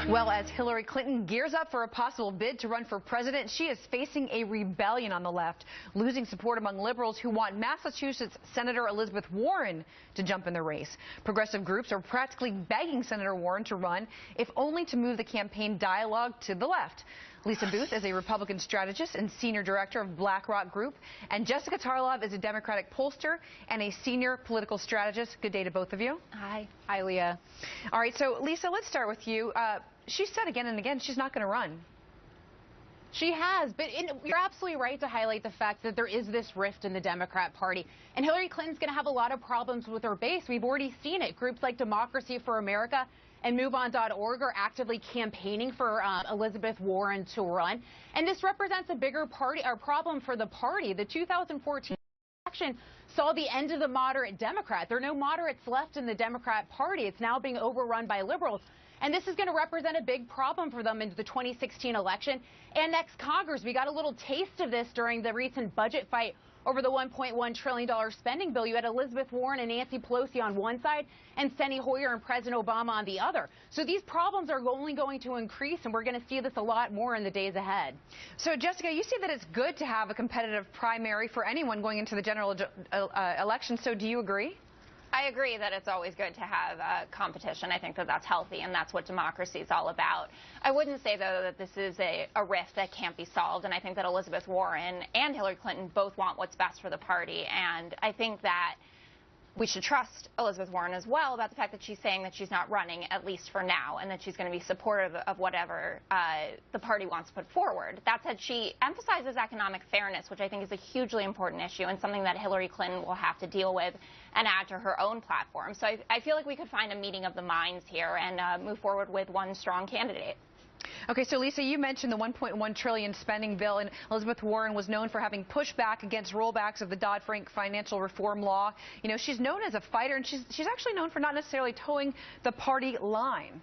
Well, as Hillary Clinton gears up for a possible bid to run for president, she is facing a rebellion on the left, losing support among liberals who want Massachusetts Senator Elizabeth Warren to jump in the race. Progressive groups are practically begging Senator Warren to run, if only to move the campaign dialogue to the left. Lisa Booth is a Republican strategist and senior director of BlackRock Group, and Jessica Tarlov is a Democratic pollster and a senior political strategist. Good day to both of you. Hi. Hi, Leah. All right, so Lisa, let's start with you. She said again and again she's not going to run. She has, but you're absolutely right to highlight the fact that there is this rift in the Democrat Party. And Hillary Clinton's going to have a lot of problems with her base. We've already seen it. Groups like Democracy for America and MoveOn.org are actively campaigning for Elizabeth Warren to run. And this represents a bigger problem for the party. The 2014 election saw the end of the moderate Democrat. There are no moderates left in the Democrat Party. It's now being overrun by liberals. And this is going to represent a big problem for them into the 2016 election and next Congress. We got a little taste of this during the recent budget fight over the $1.1 trillion spending bill. You had Elizabeth Warren and Nancy Pelosi on one side and Steny Hoyer and President Obama on the other. So these problems are only going to increase, and we're going to see this a lot more in the days ahead. So, Jessica, you say that it's good to have a competitive primary for anyone going into the general election. So do you agree? I agree that it's always good to have competition. I think that that's healthy, and that's what democracy is all about. I wouldn't say, though, that this is a rift that can't be solved, and I think that Elizabeth Warren and Hillary Clinton both want what's best for the party, and I think that we should trust Elizabeth Warren as well about the fact that she's saying that she's not running, at least for now, and that she's going to be supportive of whatever the party wants to put forward. That said, she emphasizes economic fairness, which I think is a hugely important issue and something that Hillary Clinton will have to deal with and add to her own platform. So I feel like we could find a meeting of the minds here and move forward with one strong candidate. Okay, so Lisa, you mentioned the $1.1 trillion spending bill, and Elizabeth Warren was known for having pushed back against rollbacks of the Dodd-Frank financial reform law. You know, she's known as a fighter, and she's actually known for not necessarily towing the party line.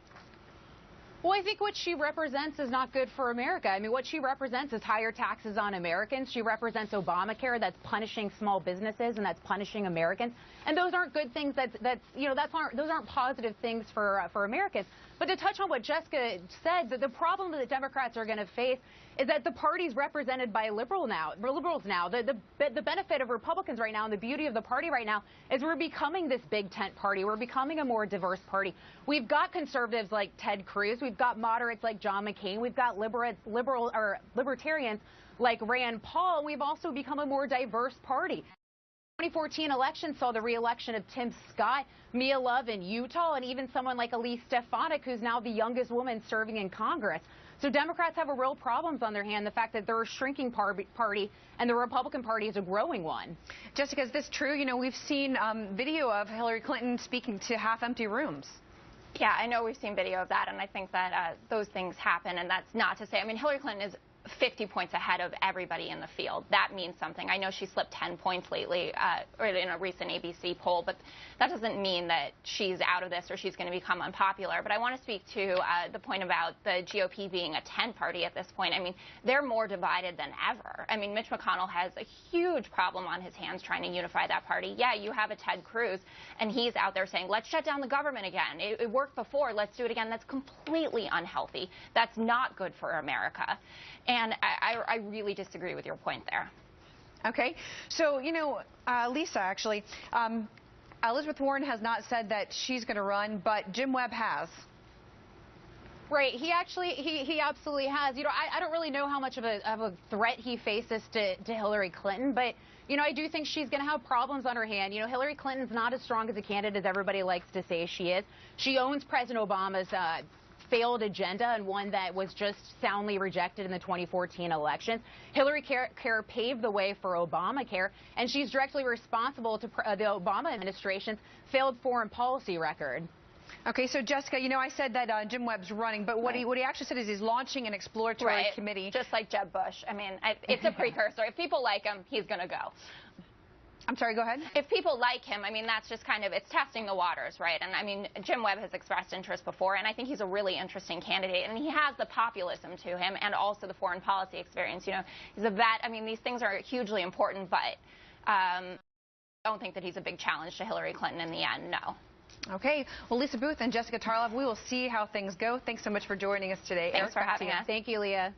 Well, I think what she represents is not good for America. I mean, what she represents is higher taxes on Americans. She represents Obamacare, that's punishing small businesses and that's punishing Americans. And those aren't good things. Those aren't positive things for Americans. But to touch on what Jessica said, that the problem that the Democrats are going to face is that the party's represented by liberals now. The benefit of Republicans right now and the beauty of the party right now is we're becoming this big tent party. We're becoming a more diverse party. We've got conservatives like Ted Cruz. We've got moderates like John McCain. We've got libertarians like Rand Paul. And we've also become a more diverse party. The 2014 election saw the re-election of Tim Scott, Mia Love in Utah, and even someone like Elise Stefanik, who's now the youngest woman serving in Congress. So Democrats have a real problems on their hand, the fact that they're a shrinking party and the Republican Party is a growing one. Jessica, is this true? You know, we've seen video of Hillary Clinton speaking to half-empty rooms. Yeah, I know we've seen video of that, and I think that those things happen, and that's not to say, I mean, Hillary Clinton is 50 points ahead of everybody in the field. That means something. I know she slipped 10 points lately or in a recent ABC poll, but that doesn't mean that she's out of this or she's going to become unpopular. But I want to speak to the point about the GOP being a tent party at this point. I mean, they're more divided than ever. I mean, Mitch McConnell has a huge problem on his hands trying to unify that party. Yeah, you have a Ted Cruz, and he's out there saying, let's shut down the government again. It worked before. Let's do it again. That's completely unhealthy. That's not good for America. And I really disagree with your point there. Okay. So, you know, Lisa, actually, Elizabeth Warren has not said that she's going to run, but Jim Webb has. Right. He absolutely has. You know, I don't really know how much of a threat he faces to Hillary Clinton, but, you know, I do think she's going to have problems on her hand. You know, Hillary Clinton's not as strong as a candidate as everybody likes to say she is. She owns President Obama's failed agenda and one that was just soundly rejected in the 2014 elections. Hillary Care paved the way for Obamacare, and she's directly responsible to the Obama administration's failed foreign policy record. Okay, so Jessica, you know, I said that Jim Webb's running, but what he actually said is he's launching an exploratory committee. Just like Jeb Bush. I mean, it's a precursor. If people like him, he's going to go. I'm sorry, go ahead. If people like him, I mean, that's just kind of, it's testing the waters, right? And I mean, Jim Webb has expressed interest before, and I think he's a really interesting candidate. And he has the populism to him and also the foreign policy experience. You know, he's a vet. I mean, these things are hugely important, but I don't think that he's a big challenge to Hillary Clinton in the end, no. Okay. Well, Lisa Booth and Jessica Tarlov, we will see how things go. Thanks so much for joining us today. Thanks for having us. Thank you, Leah.